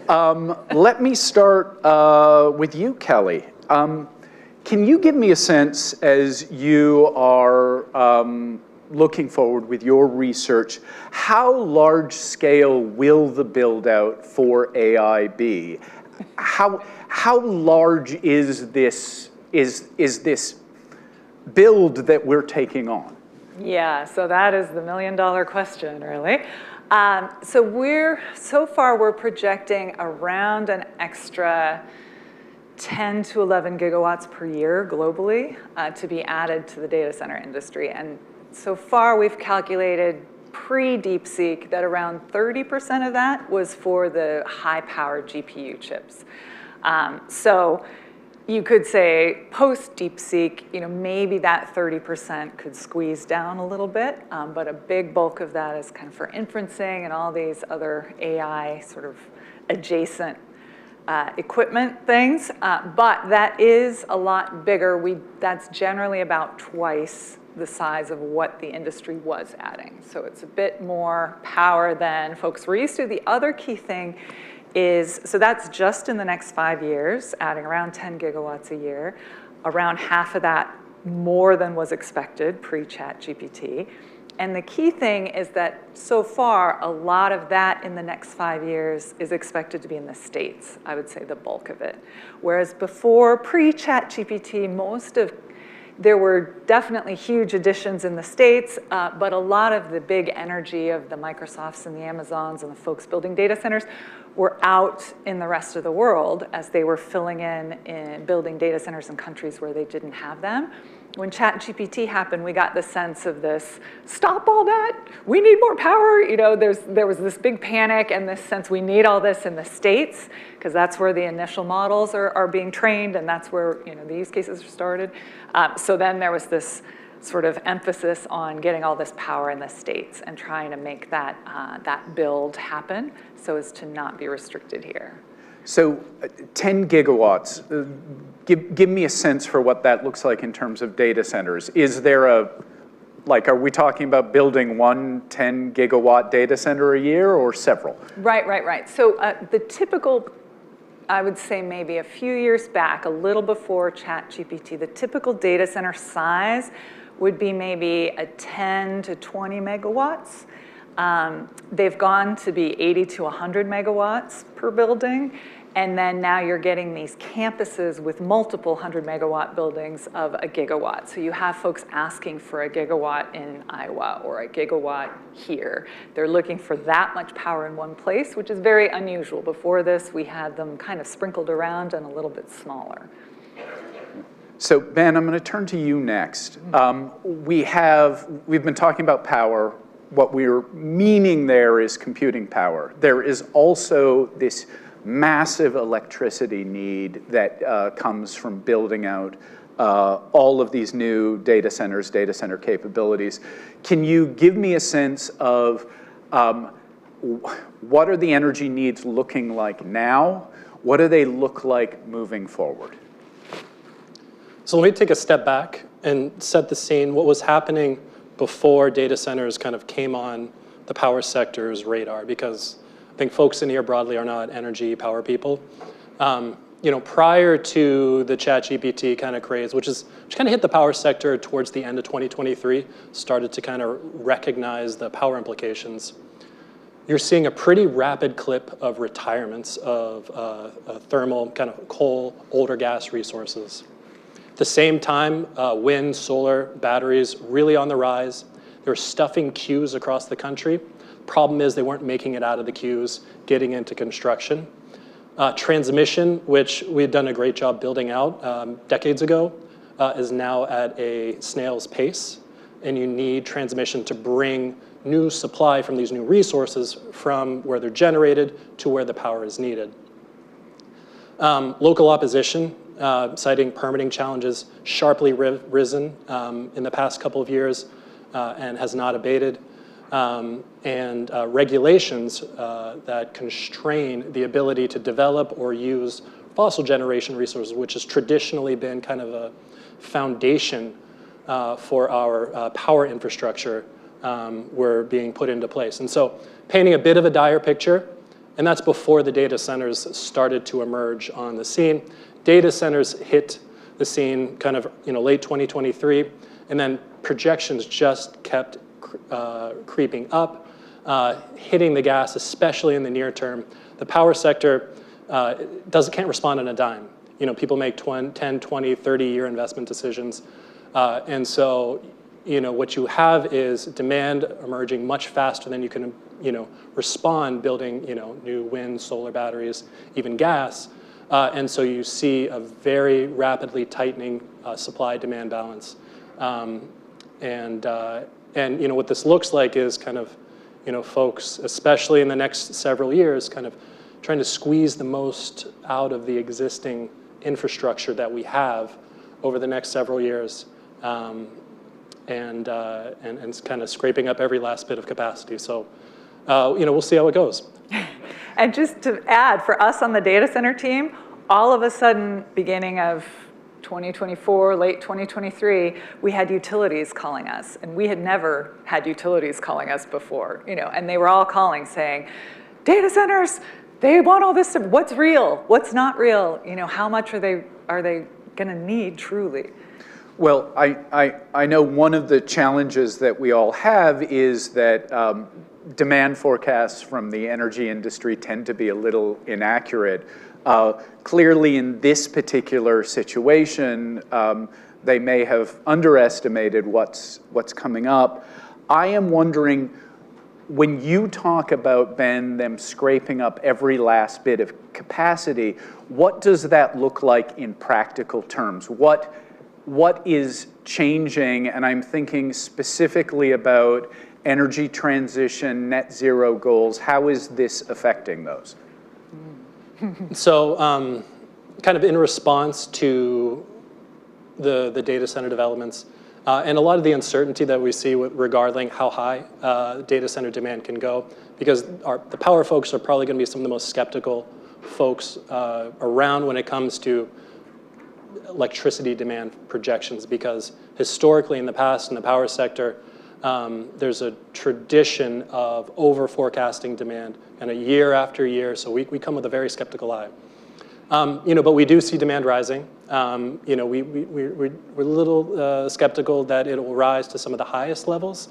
Let me start with you, Kelly. Can you give me a sense, as you are looking forward with your research, how large scale will the build out for AI be? How large is this build that we're taking on? Yeah, so that is the million-dollar question, really. So far we're projecting around an extra 10 to 11 gigawatts per year globally to be added to the data center industry. And so far we've calculated pre-DeepSeek that around 30% of that was for the high-powered GPU chips. So you could say post-DeepSeek, maybe that 30% could squeeze down a little bit, but a big bulk of that is kind of for inferencing and all these other AI sort of adjacent equipment things. But that is a lot bigger. That's generally about twice the size of what the industry was adding. So it's a bit more power than folks were used to. The other key thing is, so that's just in the next 5 years, adding around 10 gigawatts a year, around half of that more than was expected pre-ChatGPT. And the key thing is that so far, a lot of that in the next 5 years is expected to be in the States, I would say the bulk of it. Whereas before, pre-ChatGPT, there were definitely huge additions in the States, but a lot of the big energy of the Microsofts and the Amazons and the folks building data centers were out in the rest of the world as they were filling in building data centers in countries where they didn't have them. When ChatGPT happened, we got the sense of this, stop all that, we need more power. There was this big panic and this sense we need all this in the States, because that's where the initial models are being trained and that's where the use cases are started. So then there was this sort of emphasis on getting all this power in the States and trying to make that build happen so as to not be restricted here. So 10 gigawatts, give me a sense for what that looks like in terms of data centers. Is there are we talking about building one 10 gigawatt data center a year or several? Right. So the typical, I would say maybe a few years back, a little before ChatGPT, the typical data center size would be maybe a 10 to 20 megawatts. They've gone to be 80 to 100 megawatts per building. And then now you're getting these campuses with multiple 100 megawatt buildings of a gigawatt. So you have folks asking for a gigawatt in Iowa or a gigawatt here. They're looking for that much power in one place, which is very unusual. Before this, we had them kind of sprinkled around and a little bit smaller. So Ben, I'm going to turn to you next. We've been talking about power. What we're meaning there is computing power. There is also this massive electricity need that comes from building out all of these new data center capabilities. Can you give me a sense of what are the energy needs looking like now? What do they look like moving forward? So let me take a step back and set the scene. What was happening before data centers kind of came on the power sector's radar, because I think folks in here broadly are not energy power people. Prior to the ChatGPT kind of craze, which kind of hit the power sector towards the end of 2023, started to kind of recognize the power implications. You're seeing a pretty rapid clip of retirements of thermal, kind of coal, older gas resources. At the same time, wind, solar, batteries really on the rise. They were stuffing queues across the country. Problem is they weren't making it out of the queues, getting into construction. Transmission, which we had done a great job building out decades ago, is now at a snail's pace. And you need transmission to bring new supply from these new resources from where they're generated to where the power is needed. Local opposition, citing permitting challenges, sharply risen in the past couple of years and has not abated. And regulations that constrain the ability to develop or use fossil generation resources, which has traditionally been kind of a foundation for our power infrastructure, were being put into place. And so painting a bit of a dire picture, And that's before the data centers started to emerge on the scene. Data centers hit the scene kind of late 2023, and then projections just kept creeping up, hitting the gas, especially in the near term. The power sector can't respond on a dime. People make 10, 20, 30-year investment decisions. And so, what you have is demand emerging much faster than you can, respond, building, new wind, solar batteries, even gas. And so you see a very rapidly tightening supply-demand balance. And what this looks like is kind of, folks, especially in the next several years, kind of trying to squeeze the most out of the existing infrastructure that we have over the next several years, and kind of scraping up every last bit of capacity. So, we'll see how it goes. And just to add, for us on the data center team, all of a sudden, beginning of 2024, late 2023, we had utilities calling us, and we had never had utilities calling us before, and they were all calling saying, data centers, they want all this stuff. What's real? What's not real? How much are they going to need truly? Well, I know one of the challenges that we all have is that demand forecasts from the energy industry tend to be a little inaccurate. Clearly, in this particular situation, they may have underestimated what's coming up. I am wondering, when you talk about, Ben, them scraping up every last bit of capacity, what does that look like in practical terms? What is changing? And I'm thinking specifically about energy transition, net zero goals. How is this affecting those? So kind of in response to the data center developments and a lot of the uncertainty that we see regarding how high data center demand can go, because the power folks are probably going to be some of the most skeptical folks around when it comes to electricity demand projections, because historically in the past in the power sector, there's a tradition of over forecasting demand and year after year, so we come with a very skeptical eye. But we do see demand rising. We're a little skeptical that it will rise to some of the highest levels.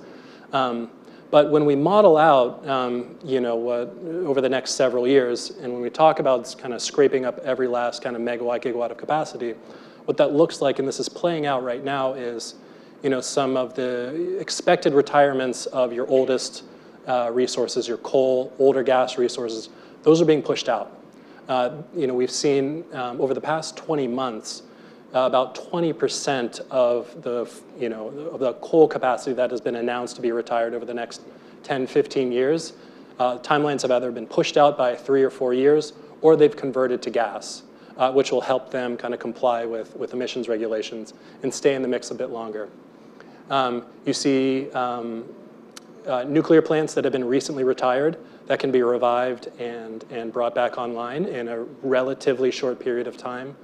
But when we model out, over the next several years, and when we talk about kind of scraping up every last kind of megawatt, gigawatt of capacity, what that looks like, and this is playing out right now, is some of the expected retirements of your oldest resources, your coal, older gas resources, those are being pushed out. We've seen over the past 20 months, about 20% of the coal capacity that has been announced to be retired over the next 10, 15 years. Timelines have either been pushed out by 3 or 4 years, or they've converted to gas, which will help them kind of comply with emissions regulations and stay in the mix a bit longer. You see nuclear plants that have been recently retired that can be revived and brought back online in a relatively short period of time.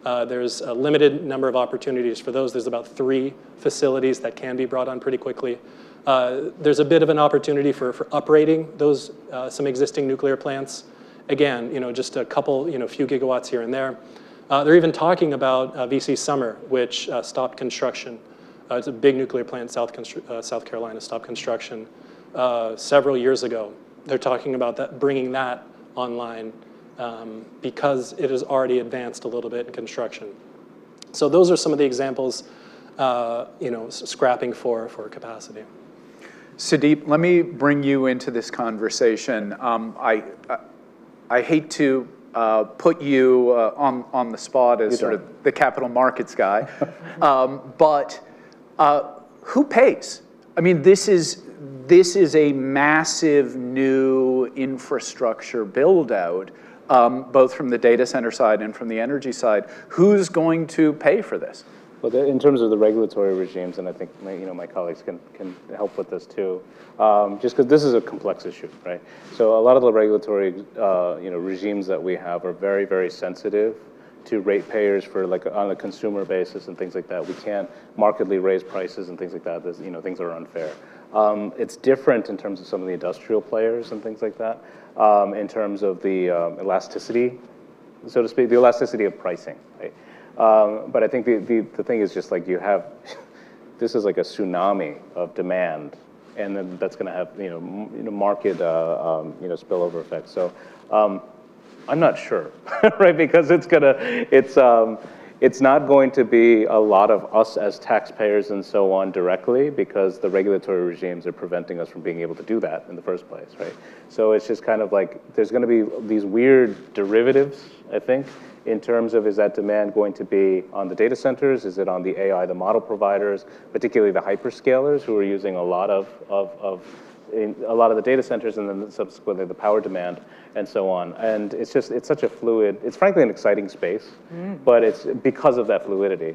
There's a limited number of opportunities for those. There's about 3 facilities that can be brought on pretty quickly. There's a bit of an opportunity for uprating those some existing nuclear plants. Again, just a couple, few gigawatts here and there. They're even talking about VC Summer, which stopped construction. It's a big nuclear plant, South Carolina, stopped construction several years ago. They're talking about bringing that online because it has already advanced a little bit in construction. So those are some of the examples, scrapping for capacity. Sudeep, let me bring you into this conversation. I hate to put you on the spot as sort of the capital markets guy, but who pays? I mean, this is a massive new infrastructure build out, both from the data center side and from the energy side. Who's going to pay for this? Well, in terms of the regulatory regimes, and I think my colleagues can help with this too, just because this is a complex issue, right? So a lot of the regulatory regimes that we have are very, very sensitive to ratepayers for on a consumer basis and things like that. We can't markedly raise prices and things like that. Things are unfair. It's different in terms of some of the industrial players and things like that, in terms of the elasticity, so to speak, the elasticity of pricing, right? But I think the thing is just like you have, this is like a tsunami of demand, and then that's going to have market spillover effects. So I'm not sure, right? Because it's not going to be a lot of us as taxpayers and so on directly, because the regulatory regimes are preventing us from being able to do that in the first place, right? So it's just kind of like there's going to be these weird derivatives, I think, in terms of, is that demand going to be on the data centers? Is it on the AI, the model providers, particularly the hyperscalers who are using a lot of the data centers, and then subsequently the power demand and so on. And it's such a fluid, it's frankly an exciting space, but it's because of that fluidity.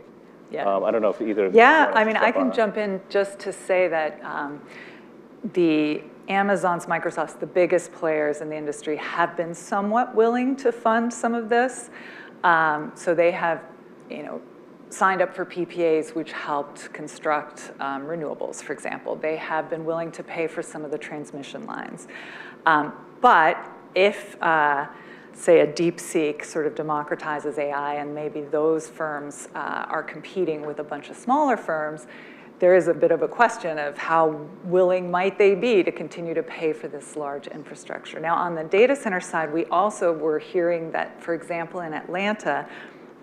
Yeah. I don't know if either. Yeah, I mean, I can jump in just to say that the Amazon's, Microsoft's, the biggest players in the industry have been somewhat willing to fund some of this. So they have, signed up for PPAs, which helped construct renewables, for example. They have been willing to pay for some of the transmission lines. But if, say, a DeepSeek sort of democratizes AI, and maybe those firms are competing with a bunch of smaller firms, there is a bit of a question of how willing might they be to continue to pay for this large infrastructure. Now, on the data center side, we also were hearing that, for example, in Atlanta,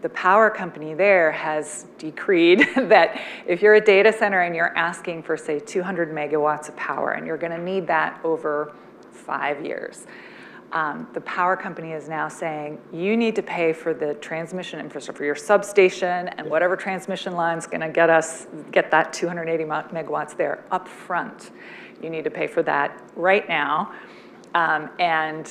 the power company there has decreed that if you're a data center and you're asking for, say, 200 megawatts of power, and you're going to need that over 5 years, the power company is now saying you need to pay for the transmission infrastructure, for your substation and whatever transmission line's going to get that 280 megawatts there up front. You need to pay for that right now, and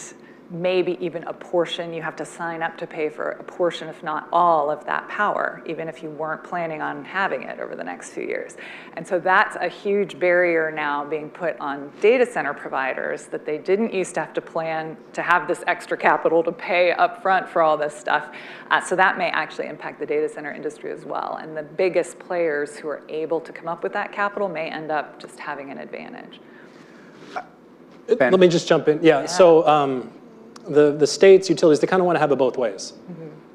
maybe even a portion. You have to sign up to pay for a portion, if not all, of that power, even if you weren't planning on having it over the next few years. And so that's a huge barrier now being put on data center providers, that they didn't used to have to plan to have this extra capital to pay up front for all this stuff. So that may actually impact the data center industry as well. And the biggest players who are able to come up with that capital may end up just having an advantage. Ben. Let me just jump in. Yeah. So the states, utilities, they kind of want to have it both ways.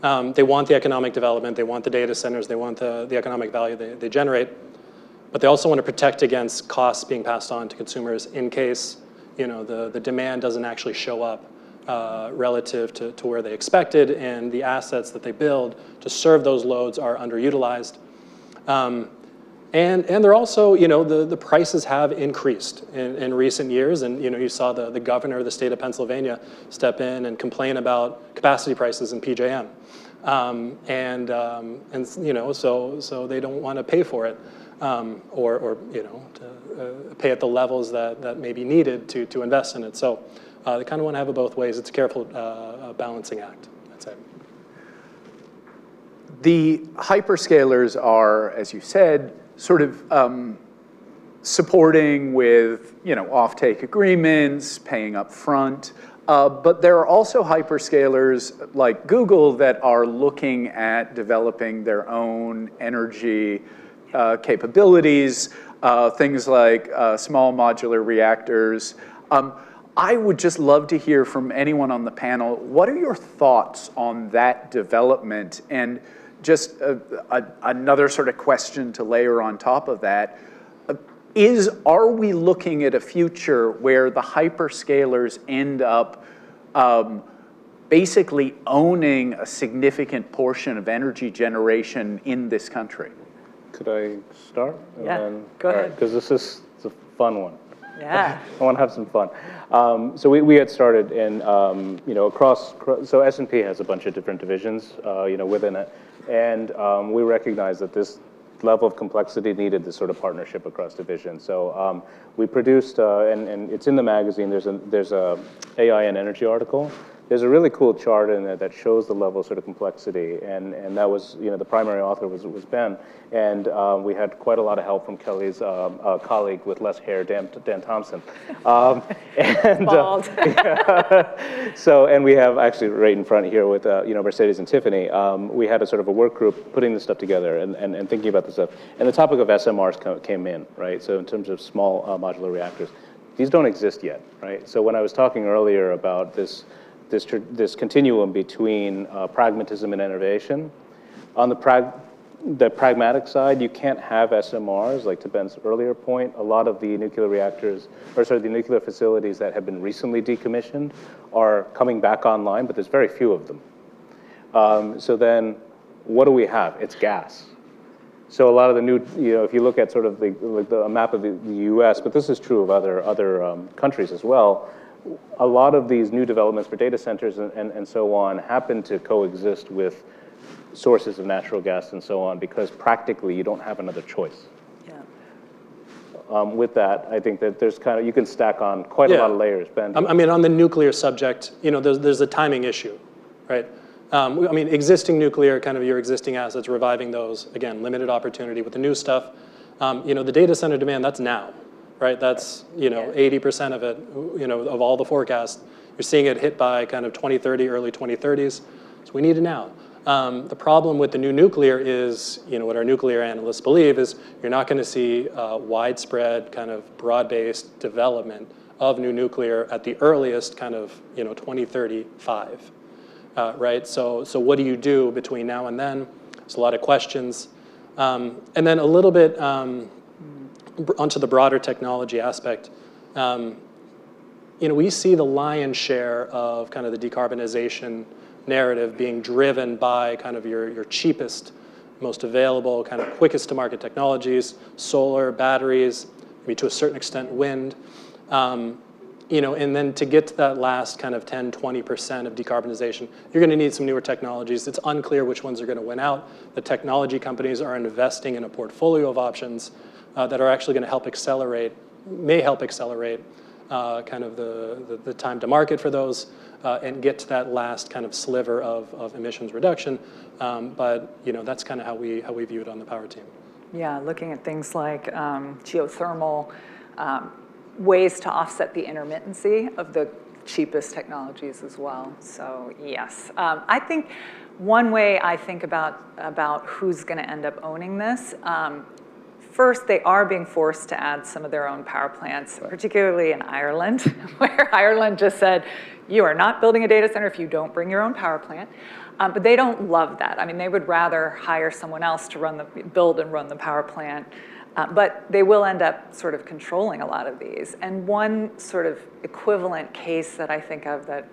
They want the economic development, they want the data centers, they want the economic value they generate, but they also want to protect against costs being passed on to consumers in case the demand doesn't actually show up relative to where they expected, and the assets that they build to serve those loads are underutilized. And they're also, the prices have increased in recent years, and you saw the governor of the state of Pennsylvania step in and complain about capacity prices in PJM, so they don't want to pay for it, or to pay at the levels that may be needed to invest in it. So they kind of want to have it both ways. It's a careful balancing act. That's it. The hyperscalers are, as you said, sort of supporting with offtake agreements, paying up front. But there are also hyperscalers like Google that are looking at developing their own energy capabilities, things like small modular reactors. I would just love to hear from anyone on the panel, what are your thoughts on that development? And just another sort of question to layer on top of that, are we looking at a future where the hyperscalers end up basically owning a significant portion of energy generation in this country? Could I start? Yeah, go ahead. Because this is a fun one. Yeah. I want to have some fun. So we had started in, across, so S&P has a bunch of different divisions, within it. And we recognize that this level of complexity needed this sort of partnership across divisions. So we produced, and it's in the magazine, there's a AI and energy article there's a really cool chart in there that shows the level of sort of complexity, and that was, the primary author was Ben, and we had quite a lot of help from Kelly's colleague with less hair, Dan Thompson. Bald. So, and we have actually right in front here with Mercedes and Tiffany, we had a sort of a work group putting this stuff together and thinking about this stuff. And the topic of SMRs came in, right? So in terms of small modular reactors, these don't exist yet, right? So when I was talking earlier about this continuum between pragmatism and innovation, on the pragmatic side, you can't have SMRs, like to Ben's earlier point. A lot of the nuclear reactors, the nuclear facilities that have been recently decommissioned are coming back online, but there's very few of them. So then, what do we have? It's gas. So a lot of the new, if you look at sort of the map of the U.S., but this is true of other countries as well, a lot of these new developments for data centers and so on happen to coexist with sources of natural gas and so on, because practically you don't have another choice. With that, I think that there's you can stack on quite a lot of layers. Ben? I mean, on the nuclear subject, there's a timing issue, right? Existing nuclear, kind of your existing assets, reviving those, again, limited opportunity. With the new stuff, the data center demand, that's now, right? That's, 80% of it, of all the forecasts. You're seeing it hit by kind of 2030, early 2030s. So we need it now. The problem with the new nuclear is, what our nuclear analysts believe is you're not going to see widespread, kind of broad-based development of new nuclear at the earliest kind of, 2035. Right, so what do you do between now and then? There's a lot of questions. And then a little bit onto the broader technology aspect. We see the lion's share of kind of the decarbonization narrative being driven by kind of your cheapest, most available, kind of quickest to market technologies, solar, batteries, maybe to a certain extent wind. And then to get to that last kind of 10, 20% of decarbonization, you're going to need some newer technologies. It's unclear which ones are going to win out. The technology companies are investing in a portfolio of options that are actually going to may help accelerate kind of the time to market for those and get to that last kind of sliver of emissions reduction. But that's kind of how we view it on the power team. Yeah, looking at things like geothermal, ways to offset the intermittency of the cheapest technologies as well. So yes, I think one way I think about who's going to end up owning this, first, they are being forced to add some of their own power plants, particularly in Ireland, where Ireland just said, you are not building a data center if you don't bring your own power plant. But they don't love that. I mean, they would rather hire someone else to build and run the power plant. But they will end up sort of controlling a lot of these. And one sort of equivalent case that I think of that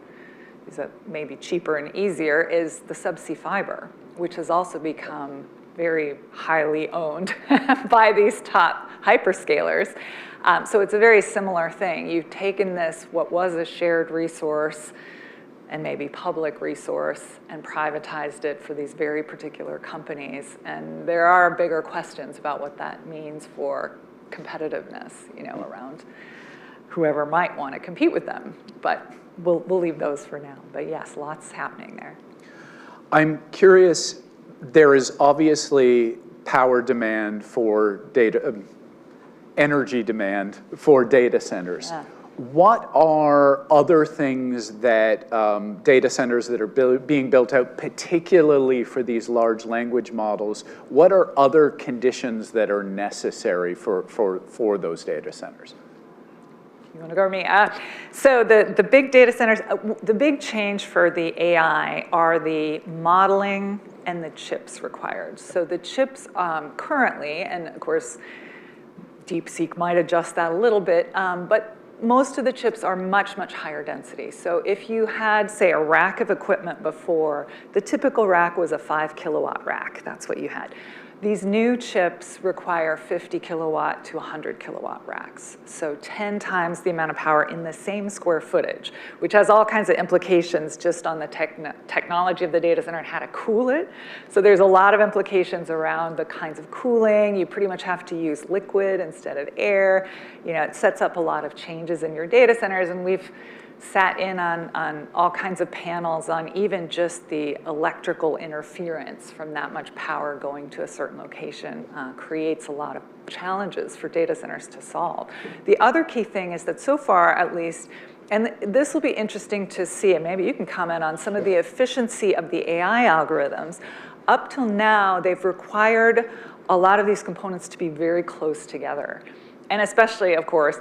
is maybe cheaper and easier is the subsea fiber, which has also become very highly owned by these top hyperscalers. So it's a very similar thing. You've taken what was a shared resource and maybe public resource and privatized it for these very particular companies. And there are bigger questions about what that means for competitiveness, around whoever might want to compete with them. But we'll leave those for now. But yes, lots happening there. I'm curious, there is obviously power demand for energy demand for data centers. Yeah. What are other things that data centers that are being built out, particularly for these large language models, what are other conditions that are necessary for those data centers? You want to go or me? So the big data centers, the big change for the AI are the modeling and the chips required. So the chips currently, and of course, DeepSeek might adjust that a little bit, but most of the chips are much, much higher density. So if you had, say, a rack of equipment before, the typical rack was a 5 kilowatt rack. That's what you had. These new chips require 50 kilowatt to 100 kilowatt racks. So 10 times the amount of power in the same square footage, which has all kinds of implications just on the technology of the data center and how to cool it. So there's a lot of implications around the kinds of cooling. You pretty much have to use liquid instead of air. It sets up a lot of changes in your data centers, and we've sat in on all kinds of panels on even just the electrical interference from that much power going to a certain location creates a lot of challenges for data centers to solve. The other key thing is that so far, at least, and this will be interesting to see, and maybe you can comment on some of the efficiency of the AI algorithms. Up till now, they've required a lot of these components to be very close together. And especially, of course,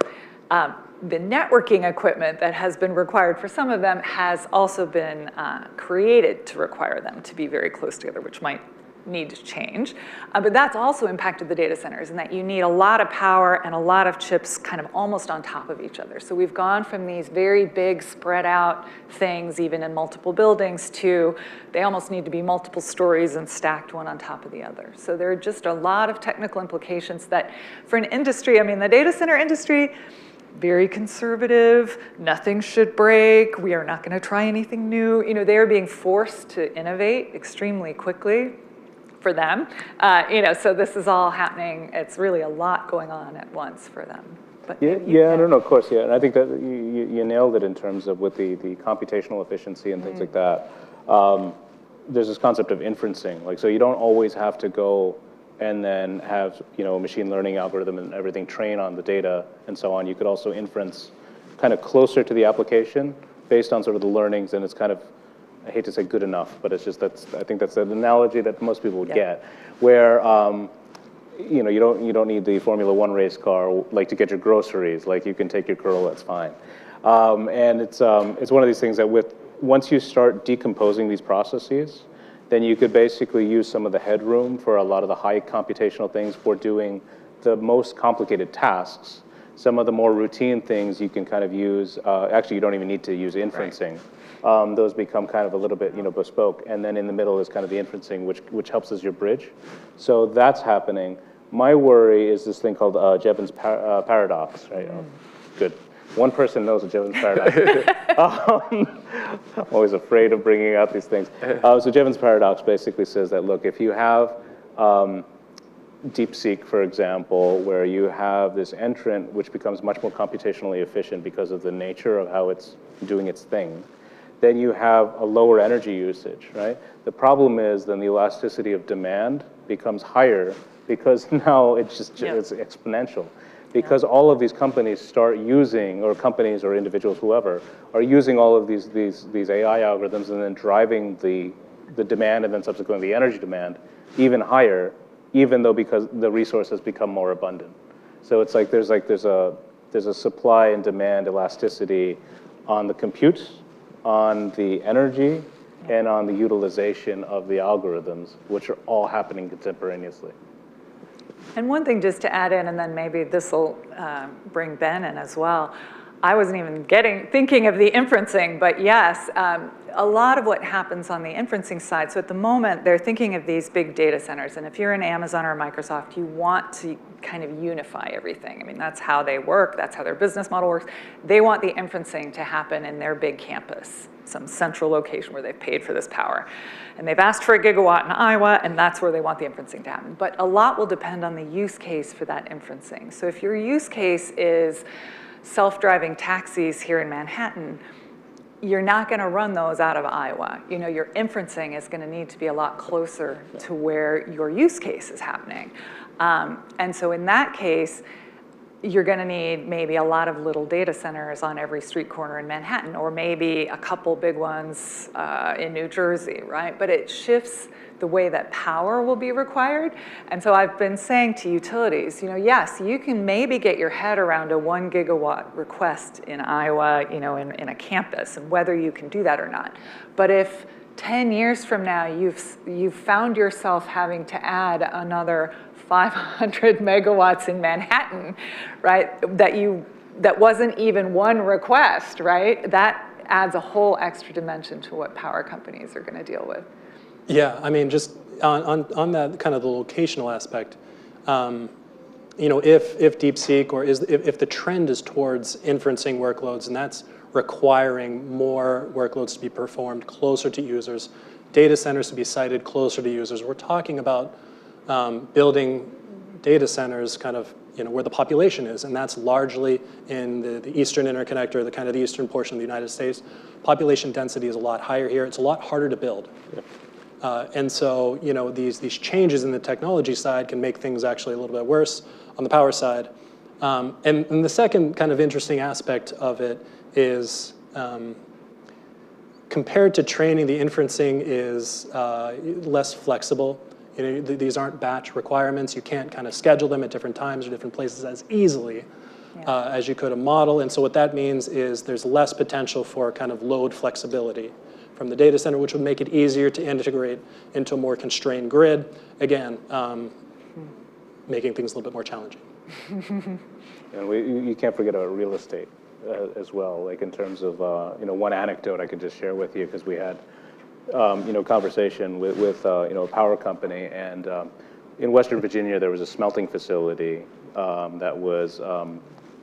the networking equipment that has been required for some of them has also been created to require them to be very close together, which might need to change. But that's also impacted the data centers in that you need a lot of power and a lot of chips kind of almost on top of each other. So we've gone from these very big spread out things, even in multiple buildings, to they almost need to be multiple stories and stacked one on top of the other. So there are just a lot of technical implications that for an industry, I mean, the data center industry, very conservative, nothing should break, we are not going to try anything new. You know, they are being forced to innovate extremely quickly for them. You know, so this is all happening. It's really a lot going on at once for them. But yeah, no, of course, yeah. And I think that you nailed it in terms of with the computational efficiency and things like that. There's this concept of inferencing. Like, so you don't always have to go and then have, you know, a machine learning algorithm and everything train on the data and so on. You could also inference kind of closer to the application based on sort of the learnings, and it's kind of, I hate to say good enough, but it's just I think that's an analogy that most people would get, where you know, you don't need the Formula One race car like to get your groceries. Like you can take your girl, that's fine. And it's one of these things that once you start decomposing these processes, then you could basically use some of the headroom for a lot of the high computational things for doing the most complicated tasks. Some of the more routine things you can kind of use, actually you don't even need to use inferencing. Right. Those become kind of a little bit, you know, bespoke. And then in the middle is kind of the inferencing, which helps as your bridge. So that's happening. My worry is this thing called Jevons paradox, right? Oh, good. One person knows what Jevons paradox is. I'm always afraid of bringing out these things. So Jevons paradox basically says that, look, if you have DeepSeek, for example, where you have this entrant which becomes much more computationally efficient because of the nature of how it's doing its thing, then you have a lower energy usage, right? The problem is then the elasticity of demand becomes higher because now it's it's exponential. Because all of these companies start using, or companies or individuals, whoever, are using all of these AI algorithms and then driving the demand and then subsequently the energy demand even higher, even though because the resource has become more abundant. So it's like there's a supply and demand elasticity on the compute, on the energy, and on the utilization of the algorithms, which are all happening contemporaneously. And one thing just to add in, and then maybe this will bring Ben in as well. I wasn't even thinking of the inferencing, but yes, a lot of what happens on the inferencing side. So at the moment, they're thinking of these big data centers. And if you're in Amazon or Microsoft, you want to kind of unify everything. I mean, that's how they work. That's how their business model works. They want the inferencing to happen in their big campus, some central location where they've paid for this power. And they've asked for 1 gigawatt in Iowa, and that's where they want the inferencing to happen. But a lot will depend on the use case for that inferencing. So if your use case is self-driving taxis here in Manhattan, you're not going to run those out of Iowa. You know, your inferencing is going to need to be a lot closer to where your use case is happening. And so in that case, you're going to need maybe a lot of little data centers on every street corner in Manhattan, or maybe a couple big ones in New Jersey, right? But it shifts the way that power will be required. And so I've been saying to utilities, you know, yes, you can maybe get your head around a 1 gigawatt request in Iowa, you know, in a campus, and whether you can do that or not. But if 10 years from now you've found yourself having to add another 500 megawatts in Manhattan, right? That wasn't even one request, right? That adds a whole extra dimension to what power companies are going to deal with. Yeah, I mean, just on that kind of the locational aspect, you know, if DeepSeek or if the trend is towards inferencing workloads, and that's requiring more workloads to be performed closer to users, data centers to be sited closer to users, we're talking about building data centers kind of where the population is, and that's largely in the eastern interconnector, the kind of the eastern portion of the United States. Population density is a lot higher here. It's a lot harder to build. And so these changes in the technology side can make things actually a little bit worse on the power side. And the second kind of interesting aspect of it is compared to training, the inferencing is less flexible. These aren't batch requirements. You can't kind of schedule them at different times or different places as easily as you could a model. And so what that means is there's less potential for kind of load flexibility from the data center, which would make it easier to integrate into a more constrained grid. Again, making things a little bit more challenging. And you can't forget about real estate as well, like in terms of, one anecdote I could just share with you, because we had conversation with a power company, and in Western Virginia there was a smelting facility that was,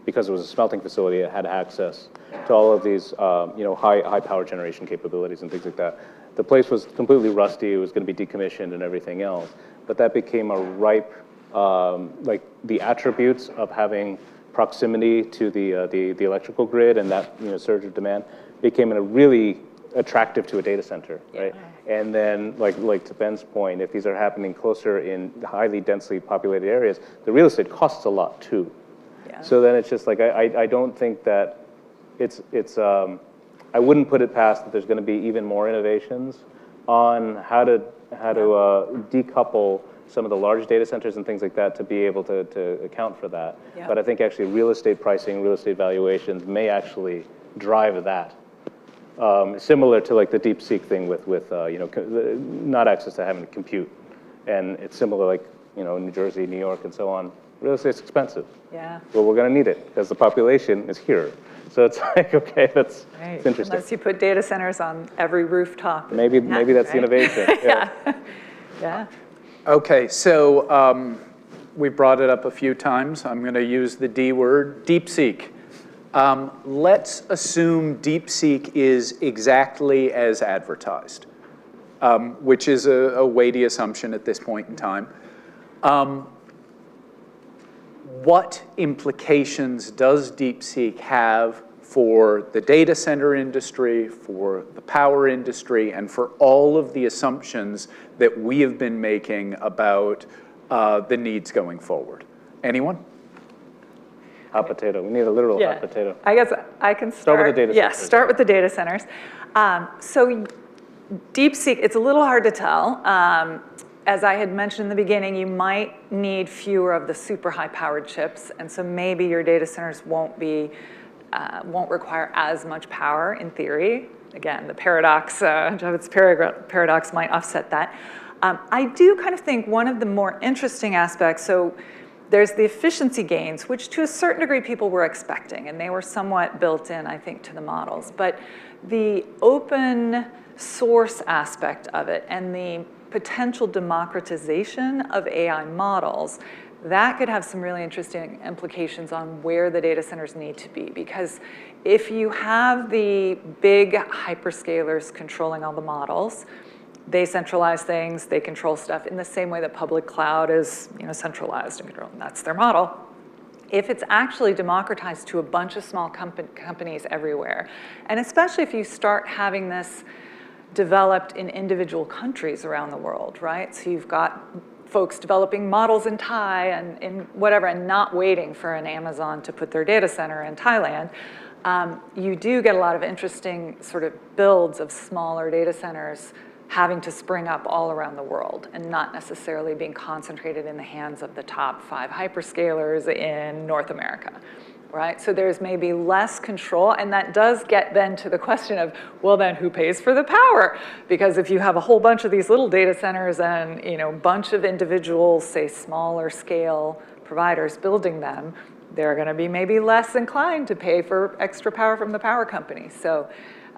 because it was a smelting facility, it had access to all of these high power generation capabilities and things like that. The place was completely rusty, it was going to be decommissioned and everything else, but that became a ripe, like the attributes of having proximity to the electrical grid and that surge of demand became a really attractive to a data center, right? And then, like to Ben's point, if these are happening closer in highly densely populated areas, the real estate costs a lot too. So then it's just like I don't think that it's I wouldn't put it past that there's going to be even more innovations on how to decouple some of the large data centers and things like that to be able to account for that. But I think actually real estate pricing, real estate valuations may actually drive that. Similar to like the DeepSeek thing with not access to having to compute, and it's similar like New Jersey, New York, and so on. Real estate's expensive. Well, we're going to need it because the population is here. So it's like, okay, it's interesting. Unless you put data centers on every rooftop. Maybe that's the innovation. Yeah. Okay, so we brought it up a few times. I'm going to use the D word, DeepSeek. Let's assume DeepSeek is exactly as advertised, which is a weighty assumption at this point in time. What implications does DeepSeek have for the data center industry, for the power industry, and for all of the assumptions that we have been making about the needs going forward? Anyone? Hot potato. We need a literal hot potato. I guess I can start. Start with the data centers. Yes, start with the data centers. So DeepSeek, it's a little hard to tell. As I had mentioned in the beginning, you might need fewer of the super high-powered chips, and so maybe your data centers won't require as much power in theory. Again, the paradox, Javit's paradox might offset that. I do kind of think one of the more interesting aspects, so there's the efficiency gains, which to a certain degree people were expecting, and they were somewhat built in, I think, to the models. But the open source aspect of it and the potential democratization of AI models, that could have some really interesting implications on where the data centers need to be. Because if you have the big hyperscalers controlling all the models, they centralize things, they control stuff in the same way that public cloud is centralized and controlled, and that's their model. If it's actually democratized to a bunch of small companies everywhere, and especially if you start having this developed in individual countries around the world, right? So you've got folks developing models in Thai and in whatever, and not waiting for an Amazon to put their data center in Thailand. You do get a lot of interesting sort of builds of smaller data centers having to spring up all around the world and not necessarily being concentrated in the hands of the top 5 hyperscalers in North America, right? So there's maybe less control, and that does get then to the question of, well, then who pays for the power? Because if you have a whole bunch of these little data centers and a bunch of individuals, say smaller scale providers building them, they're going to be maybe less inclined to pay for extra power from the power company. So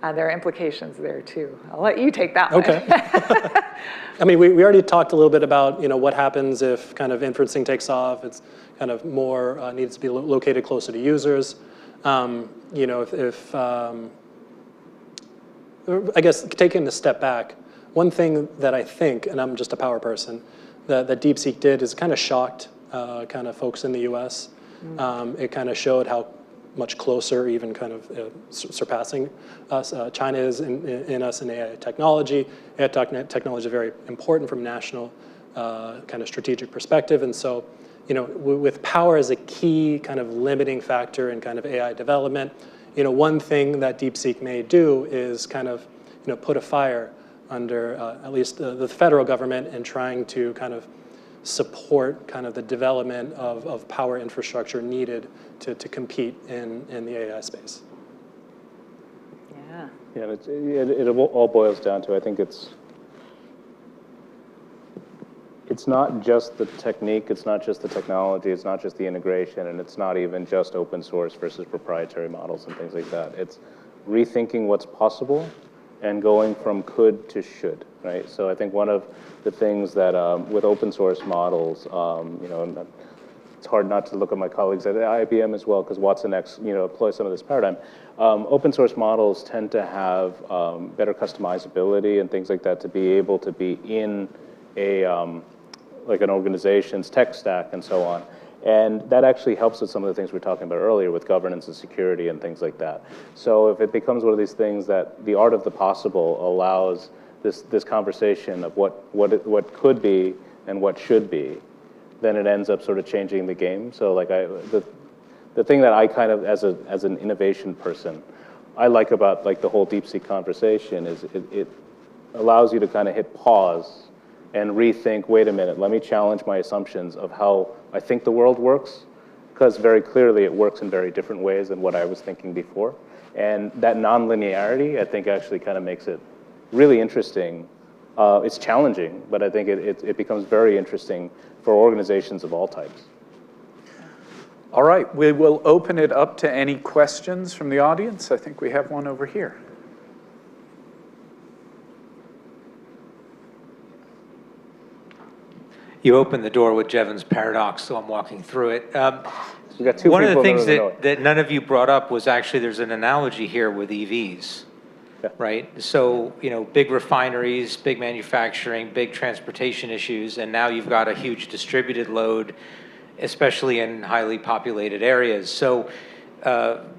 there are implications there too. I'll let you take that one. Okay. I mean, we already talked a little bit about what happens if kind of inferencing takes off. It's kind of more needs to be located closer to users. I guess taking a step back, one thing that I think, and I'm just a power person, that DeepSeek did is kind of shocked kind of folks in the US. It kind of showed how much closer, even kind of surpassing us. China is in us in AI technology. AI technology is very important from a national kind of strategic perspective. And so, with power as a key kind of limiting factor in kind of AI development, one thing that DeepSeek may do is kind of, put a fire under at least the federal government in trying to kind of support kind of the development of power infrastructure needed to compete in the AI space. Yeah. Yeah, it all boils down to, I think it's not just the technique, it's not just the technology, it's not just the integration, and it's not even just open source versus proprietary models and things like that. It's rethinking what's possible and going from could to should, right? So I think one of the things that with open source models, and it's hard not to look at my colleagues at IBM as well, because watsonx, employs some of this paradigm. Open source models tend to have better customizability and things like that to be able to be in like an organization's tech stack and so on. And that actually helps with some of the things we were talking about earlier with governance and security and things like that. So if it becomes one of these things that the art of the possible allows this conversation of what could be and what should be, then it ends up sort of changing the game. So like the thing that I kind of, as an innovation person, I like about like the whole DeepSeek conversation is it allows you to kind of hit pause and rethink, wait a minute, let me challenge my assumptions of how I think the world works, because very clearly it works in very different ways than what I was thinking before. And that nonlinearity, I think, actually kind of makes it really interesting. It's challenging, but I think it becomes very interesting for organizations of all types. All right, we will open it up to any questions from the audience. I think we have one over here. You opened the door with Jevons paradox, so I'm walking through it. We got two One of the people things that that none of you brought up was actually there's an analogy here with EVs, right? So, big refineries, big manufacturing, big transportation issues, and now you've got a huge distributed load, especially in highly populated areas. So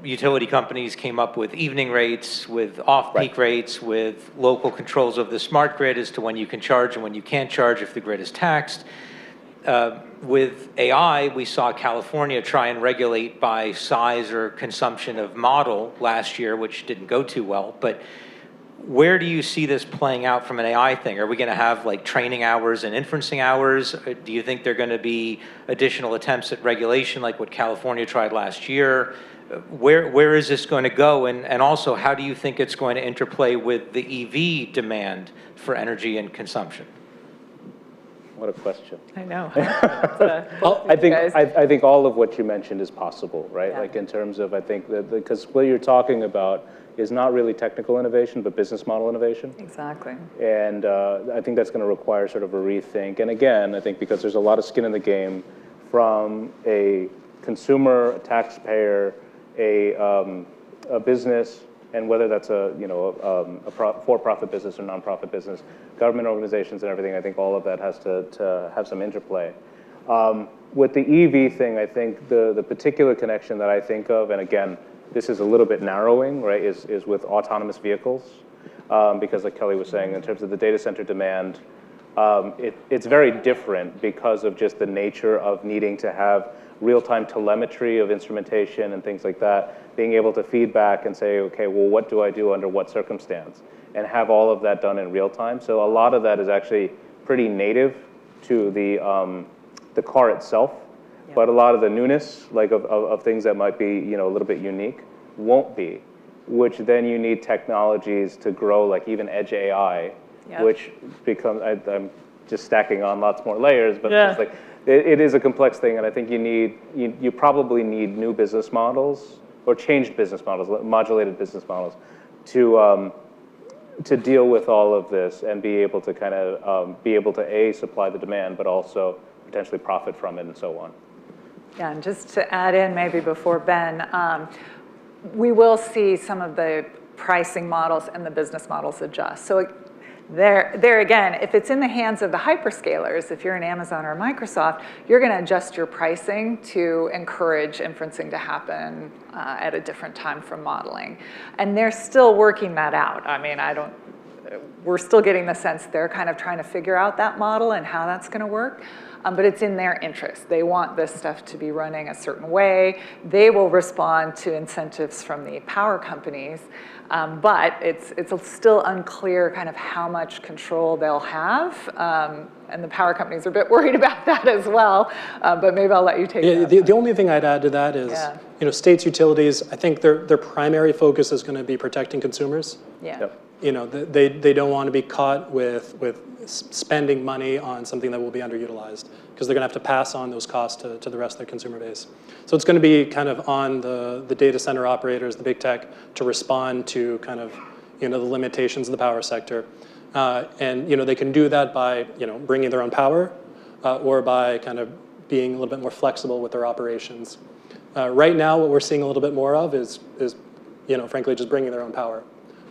utility companies came up with evening rates, with off-peak rates, with local controls of the smart grid as to when you can charge and when you can't charge if the grid is taxed. With AI, we saw California try and regulate by size or consumption of model last year, which didn't go too well. But where do you see this playing out from an AI thing? Are we going to have like training hours and inferencing hours? Do you think there are going to be additional attempts at regulation like what California tried last year? Where is this going to go? And also, how do you think it's going to interplay with the EV demand for energy and consumption? What a question. I know. I think all of what you mentioned is possible, right? Yeah. Like in terms of, I think that because what you're talking about is not really technical innovation, but business model innovation. Exactly. And I think that's going to require sort of a rethink. And again, I think because there's a lot of skin in the game from a consumer, a taxpayer, a business, and whether that's a for-profit business or non-profit business, government organizations and everything, I think all of that has to have some interplay. With the EV thing, I think the particular connection that I think of, and again, this is a little bit narrowing, right, is with autonomous vehicles, because like Kelly was saying, in terms of the data center demand, it's very different because of just the nature of needing to have real-time telemetry of instrumentation and things like that, being able to feedback and say, okay, well, what do I do under what circumstance? And have all of that done in real time. So a lot of that is actually pretty native to the car itself, but a lot of the newness, like of things that might be a little bit unique, won't be, which then you need technologies to grow, like even edge AI, which becomes, I'm just stacking on lots more layers, but it's like, it is a complex thing, and I think you probably need new business models or changed business models, modulated business models, to deal with all of this and be able to kind of be able to supply the demand, but also potentially profit from it and so on. Yeah, and just to add in maybe before Ben, we will see some of the pricing models and the business models adjust. So There again, if it's in the hands of the hyperscalers, if you're an Amazon or a Microsoft, you're going to adjust your pricing to encourage inferencing to happen at a different time from modeling. And they're still working that out. I mean, we're still getting the sense they're kind of trying to figure out that model and how that's going to work. But it's in their interest. They want this stuff to be running a certain way. They will respond to incentives from the power companies, but it's still unclear kind of how much control they'll have. And the power companies are a bit worried about that as well. But maybe I'll let you take that. The only thing I'd add to that is, states, utilities, I think their primary focus is going to be protecting consumers. Yeah. Yep. They don't want to be caught with spending money on something that will be underutilized, because they're going to have to pass on those costs to the rest of their consumer base. So it's going to be kind of on the data center operators, the big tech, to respond to kind of the limitations of the power sector. And they can do that by bringing their own power or by kind of being a little bit more flexible with their operations. Right now, what we're seeing a little bit more of is frankly, just bringing their own power.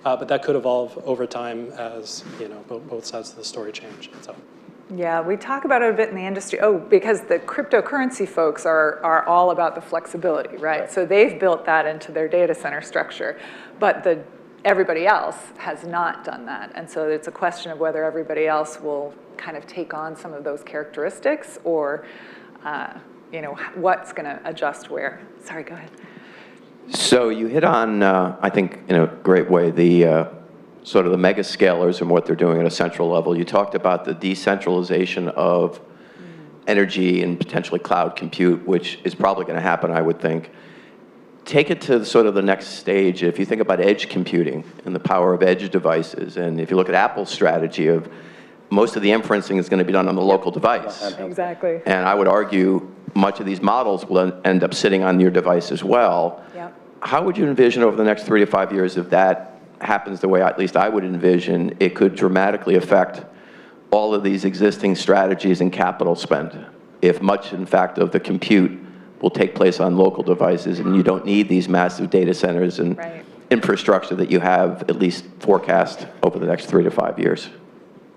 But that could evolve over time as both sides of the story change. So. Yeah, we talk about it a bit in the industry. Oh, because the cryptocurrency folks are all about the flexibility, right? So they've built that into their data center structure, but everybody else has not done that. And so it's a question of whether everybody else will kind of take on some of those characteristics, or what's going to adjust where. Sorry, go ahead. So you hit on, I think, in a great way, the sort of the mega scalers and what they're doing at a central level. You talked about the decentralization of energy and potentially cloud compute, which is probably going to happen, I would think. Take it to sort of the next stage. If you think about edge computing and the power of edge devices, and if you look at Apple's strategy of most of the inferencing is going to be done on the local device. Exactly. And I would argue much of these models will end up sitting on your device as well. Yep. How would you envision over the next 3 to 5 years, if that happens the way at least I would envision, it could dramatically affect all of these existing strategies and capital spend? If much, in fact, of the compute will take place on local devices and you don't need these massive data centers and infrastructure that you have at least forecast over the next 3 to 5 years.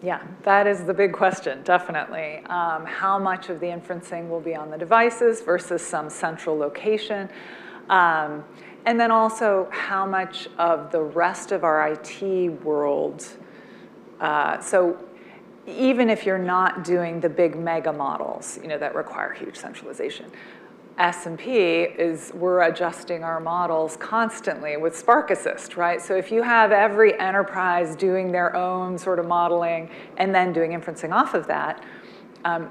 Yeah, that is the big question, definitely. How much of the inferencing will be on the devices versus some central location? And then also how much of the rest of our IT world, so even if you're not doing the big mega models, that require huge centralization, S&P we're adjusting our models constantly with Spark Assist, right? So if you have every enterprise doing their own sort of modeling and then doing inferencing off of that,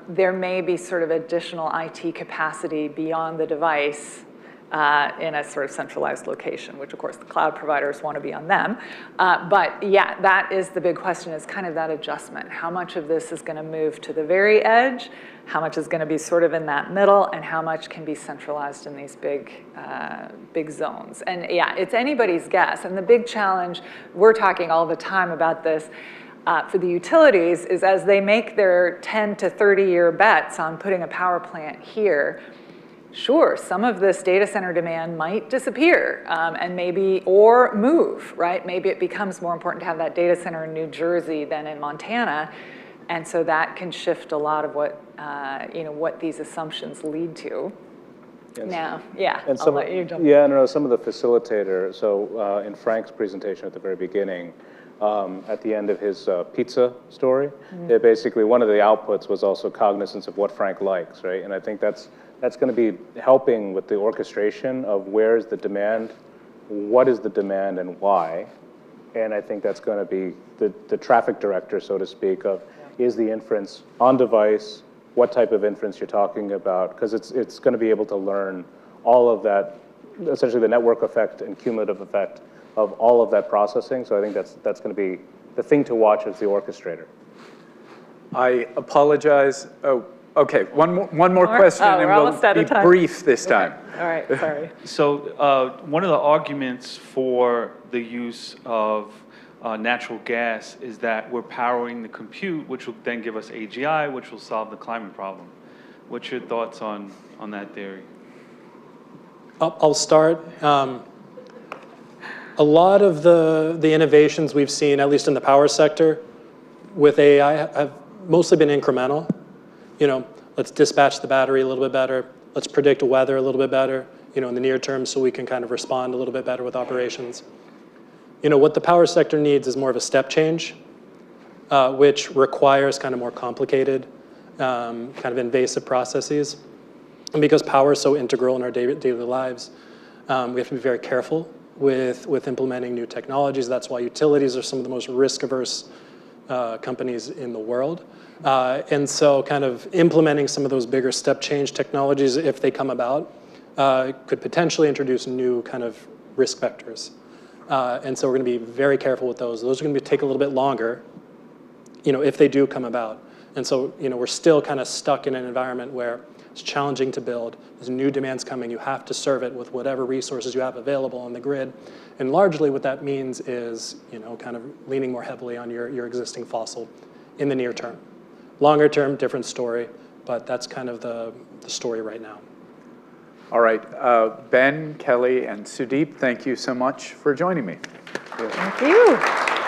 there may be sort of additional IT capacity beyond the device in a sort of centralized location, which of course the cloud providers want to be on them. But yeah, that is the big question, is kind of that adjustment. How much of this is going to move to the very edge? How much is going to be sort of in that middle? And how much can be centralized in these big zones? And yeah, it's anybody's guess. And the big challenge, we're talking all the time about this, for the utilities, is as they make their 10 to 30-year bets on putting a power plant here, sure, some of this data center demand might disappear and maybe, or move, right? Maybe it becomes more important to have that data center in New Jersey than in Montana. And so that can shift a lot of what, what these assumptions lead to. Now, yeah, and I'll let you jump in. Yeah, no, some of the facilitator, so in Frank's presentation at the very beginning, at the end of his pizza story, it basically, one of the outputs was also cognizance of what Frank likes, right? And I think that's going to be helping with the orchestration of where is the demand, what is the demand, and why. And I think that's going to be the traffic director, so to speak, of is the inference on device, what type of inference you're talking about, because it's going to be able to learn all of that, essentially the network effect and cumulative effect of all of that processing. So I think that's going to be the thing to watch as the orchestrator. I apologize. Oh, okay. One more question, and we'll be brief this time. All right, sorry. So one of the arguments for the use of natural gas is that we're powering the compute, which will then give us AGI, which will solve the climate problem. What's your thoughts on that theory? I'll start. A lot of the innovations we've seen, at least in the power sector, with AI have mostly been incremental. Let's dispatch the battery a little bit better. Let's predict weather a little bit better, in the near term, so we can kind of respond a little bit better with operations. What the power sector needs is more of a step change, which requires kind of more complicated, kind of invasive processes. And because power is so integral in our daily lives, we have to be very careful with implementing new technologies. That's why utilities are some of the most risk-averse companies in the world. And so kind of implementing some of those bigger step change technologies, if they come about, could potentially introduce new kind of risk vectors. And so we're going to be very careful with those. Those are going to take a little bit longer, if they do come about. And so, we're still kind of stuck in an environment where it's challenging to build. There's new demands coming. You have to serve it with whatever resources you have available on the grid. And largely what that means is, kind of leaning more heavily on your existing fossil in the near term. Longer term, different story, but that's kind of the story right now. All right, Ben, Kelly, and Sudeep, thank you so much for joining me. Thank you.